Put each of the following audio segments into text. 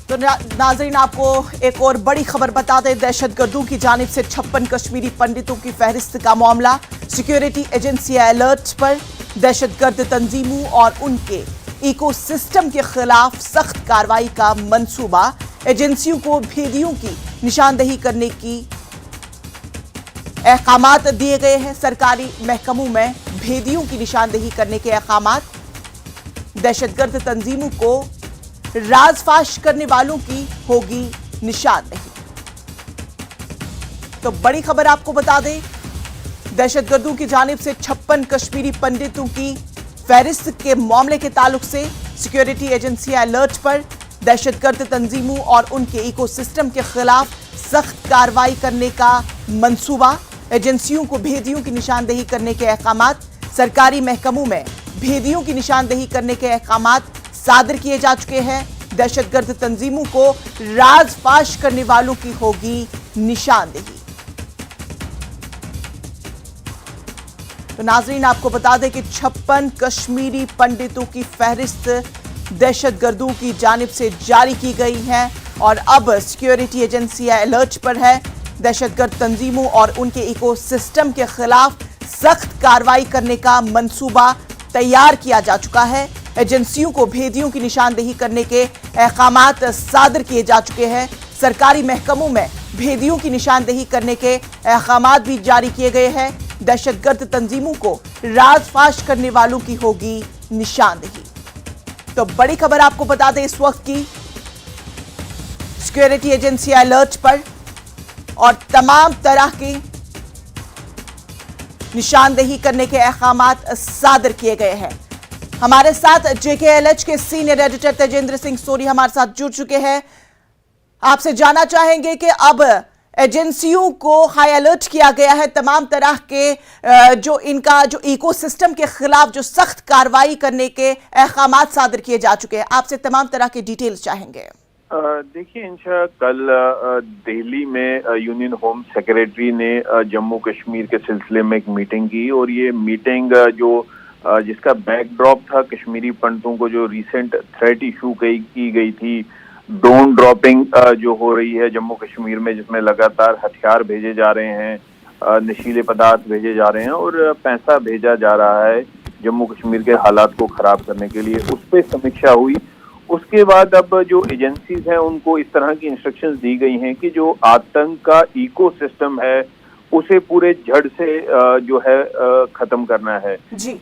तो नाजरीन, आपको एक और बड़ी खबर बता दें। दहशतगर्दों की जानिब से 56 कश्मीरी पंडितों की फहरिस्त का मामला। सिक्योरिटी एजेंसियां अलर्ट पर। दहशतगर्द तंजीमों और उनके इकोसिस्टम के खिलाफ सख्त कार्रवाई का मंसूबा। एजेंसियों को भेदियों की निशानदेही करने की अहकामात दिए गए हैं। सरकारी महकमों में भेदियों की निशानदेही करने के अहकामात। दहशतगर्द तंजीमों को राजफाश करने वालों की होगी निशानदेही। तो बड़ी खबर आपको बता दें, दहशतगर्दों की जानिब से 56 कश्मीरी पंडितों की फहरिस्त के मामले के ताल्लुक से सिक्योरिटी एजेंसियां अलर्ट पर। दहशतगर्द तंजीमों और उनके इकोसिस्टम के खिलाफ सख्त कार्रवाई करने का मंसूबा। एजेंसियों को भेदियों की निशानदेही करने के अहकामात। सरकारी महकमों में भेदियों की निशानदेही करने के अहकामात सादर किए जा चुके हैं। दहशतगर्द तंजीमों को राजफाश करने वालों की होगी निशानदेही। तो नाजरीन, आपको बता दें कि 56 कश्मीरी पंडितों की फहरिस्त दहशतगर्दों की जानिब से जारी की गई है और अब सिक्योरिटी एजेंसियां अलर्ट पर है। दहशतगर्द तंजीमों और उनके इकोसिस्टम के खिलाफ सख्त कार्रवाई करने का मंसूबा तैयार किया जा चुका है। एजेंसियों को भेदियों की निशानदेही करने के अहकामात सादर किए जा चुके हैं। सरकारी महकमों में भेदियों की निशानदेही करने के अहकामात भी जारी किए गए हैं। दहशतगर्द तंजीमों को राजफाश करने वालों की होगी निशानदेही। तो बड़ी खबर आपको बता दें इस वक्त की, सिक्योरिटी एजेंसियां अलर्ट पर और तमाम तरह की निशानदेही करने के अहकामात सादर किए गए हैं। हमारे साथ JKLH के senior editor Tejendra Singh sorry हमारे साथ जुड़ चुके हैं। आपसे जानना चाहेंगे कि अब एजेंसियों को हाई अलर्ट किया गया है, तमाम तरह के जो इनका जो इकोसिस्टम के खिलाफ जो सख्त कार्रवाई करने के अहकामात सादर किए जा चुके हैं। आपसे तमाम तरह के डिटेल्स चाहेंगे। देखिए इंशा, कल दिल्ली में यूनियन होम सेक्रेटरी ने जम्मू कश्मीर के सिलसिले में एक मीटिंग की और ये मीटिंग जिसका बैकड्रॉप था कश्मीरी पंडितों को जो रिसेंट थ्रेट इशू की गई थी, ड्रोन ड्रॉपिंग जो हो रही है जम्मू कश्मीर में, जिसमें लगातार हथियार भेजे जा रहे हैं, नशीले पदार्थ भेजे जा रहे हैं और पैसा भेजा जा रहा है जम्मू कश्मीर के हालात को खराब करने के लिए, उस पर समीक्षा हुई। उसके बाद अब जो एजेंसीज हैं उनको इस तरह की इंस्ट्रक्शंस दी गई हैं कि जो आतंक का इकोसिस्टम है उसे पूरे जड़ से जो है खत्म करना है।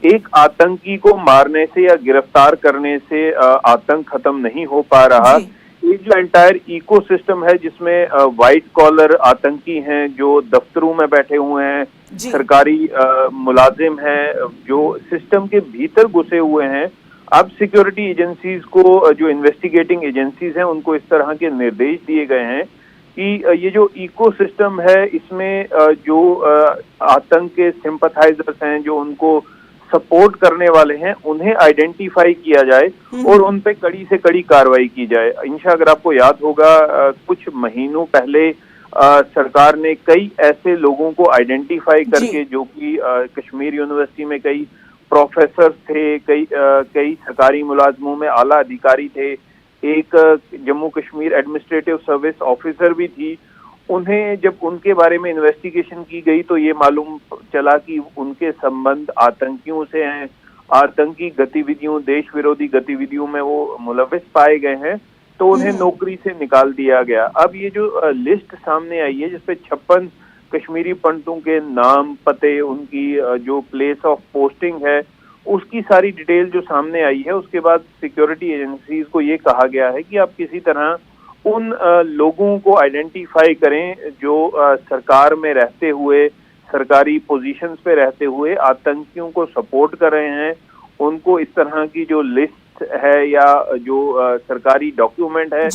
एक आतंकी को मारने से या गिरफ्तार करने से आतंक खत्म नहीं हो पा रहा। एक जो एंटायर इकोसिस्टम है जिसमें व्हाइट कॉलर आतंकी हैं जो दफ्तरों में बैठे हुए हैं, सरकारी मुलाजिम हैं जो सिस्टम के भीतर घुसे हुए हैं। अब सिक्योरिटी एजेंसीज को, जो इन्वेस्टिगेटिंग एजेंसीज हैं, उनको इस तरह के निर्देश दिए गए हैं कि ये जो इकोसिस्टम है इसमें जो आतंक के सिंपथाइजर्स हैं, जो उनको सपोर्ट करने वाले हैं, उन्हें आइडेंटिफाई किया जाए और उन पे कड़ी से कड़ी कार्रवाई की जाए। इंशा, अगर आपको याद होगा कुछ महीनों पहले सरकार ने कई ऐसे लोगों को आइडेंटिफाई करके, जो कि कश्मीर यूनिवर्सिटी में कई प्रोफेसर थे, कई सरकारी मुलाजमों में आला अधिकारी थे, एक Jammu Kashmir administrative service officer भी थी, उन्हें जब उनके बारे में इन्वेस्टिगेशन की गई तो ये मालूम चला कि उनके संबंध आतंकियों से हैं, आतंकी गतिविधियों, देश विरोधी गतिविधियों में वो मुलविस पाए गए हैं, तो उन्हें नौकरी से निकाल दिया गया। अब ये जो लिस्ट सामने आई है जिसपे 56 कश्मीरी पंडितों के नाम, पते, उनकी जो प्लेस ऑफ पोस्टिंग है, उसकी सारी डिटेल जो सामने आई है, उसके बाद सिक्योरिटी एजेंसीज को ये कहा गया है कि आप किसी तरह उन लोगों को आइडेंटिफाई करें जो सरकार में रहते हुए, सरकारी पोजीशंस पे रहते हुए आतंकियों को सपोर्ट कर रहे हैं। उनको इस तरह की जो लिस्ट है या जो सरकारी डॉक्यूमेंट है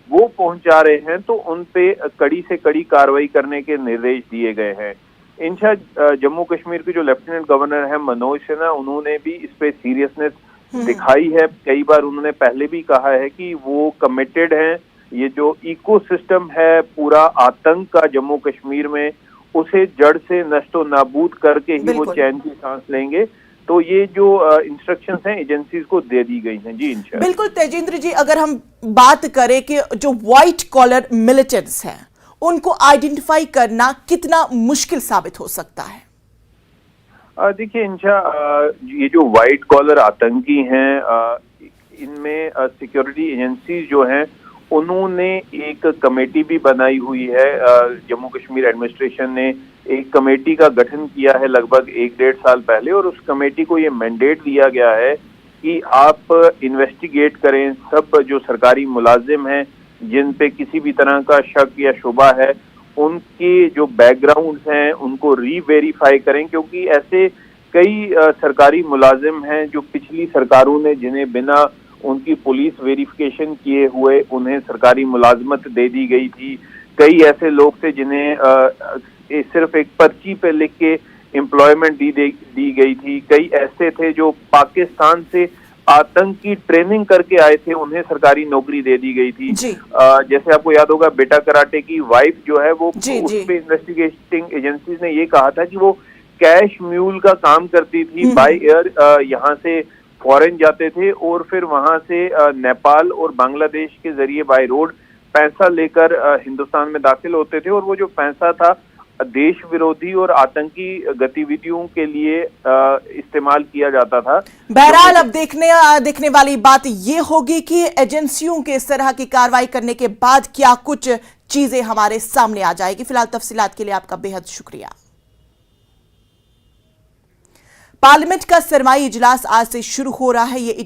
वो पहुंचा रहे हैं, तो उन पे कड़ी से कड़ी कार्रवाई करने के निर्देश दिए गए हैं। इंशा, जम्मू कश्मीर के जो लेफ्टिनेंट गवर्नर हैं मनोज सिन्हा, उन्होंने भी इस पे सीरियसनेस दिखाई है। कई बार उन्होंने पहले भी कहा है कि वो कमिटेड हैं, ये जो इकोसिस्टम है पूरा आतंक का जम्मू कश्मीर में, उसे जड़ से नष्टो नाबूद करके ही वो चैन की सांस लेंगे। तो ये जो इंस्ट्रक्शंस हैं एजेंसीज को दे दी गई हैं। जी इंशाल्लाह। बिल्कुल तेजेंद्र जी, अगर हम बात करें कि जो व्हाइट कॉलर मिलिटेंट्स हैं उनको आइडेंटिफाई करना कितना मुश्किल साबित हो सकता है? देखिए ये जो व्हाइट कॉलर आतंकी हैं, इनमें सिक्योरिटी एजेंसीज जो हैं उन्होंने एक कमेटी भी बनाई हुई है। जम्मू कश्मीर एडमिनिस्ट्रेशन ने एक कमेटी का गठन किया है लगभग 1-1.5 साल पहले, और उस कमेटी को ये मैंडेट दिया गया है कि आप इन्वेस्टिगेट करें सब जो सरकारी मुलाजिम हैं जिन पे किसी भी तरह का शक या शुबा है, उनके जो बैकग्राउंड्स हैं उनको री-वेरीफाई करें, क्योंकि ऐसे कई सरकारी मुलाजिम हैं जो पिछली सरकारों ने जिन्हें बिना उनकी पुलिस वेरिफिकेशन किए हुए उन्हें सरकारी मुलाजमत दे दी गई थी। कई ऐसे लोग थे जिन्हें सिर्फ एक पर्ची पे लिख के एम्प्लॉयमेंट दी गई थी। कई ऐसे थे जो पाकिस्तान से आतंक की ट्रेनिंग करके आए थे, उन्हें सरकारी नौकरी दे दी गई थी। जैसे आपको याद होगा बेटा कराटे की वाइफ जो है वो उस पे इन्वेस्टिगेटिंग एजेंसीज ने ये कहा था कि वो कैश म्यूल का काम करती थी, बाय एयर यहाँ से फॉरेन जाते थे और फिर वहां से नेपाल और बांग्लादेश के जरिए बाय रोड पैसा लेकर हिंदुस्तान में दाखिल होते थे, और वो जो पैसा था देश विरोधी और आतंकी गतिविधियों के लिए इस्तेमाल किया जाता था। बहरहाल अब देखने वाली बात ये होगी कि एजेंसियों के इस तरह की कार्रवाई करने के बाद क्या कुछ चीजें हमारे सामने आ जाएगी। फिलहाल तफसीलात के लिए आपका बेहद शुक्रिया। पार्लियामेंट का सरमाई इजलास आज से शुरू हो रहा है। ये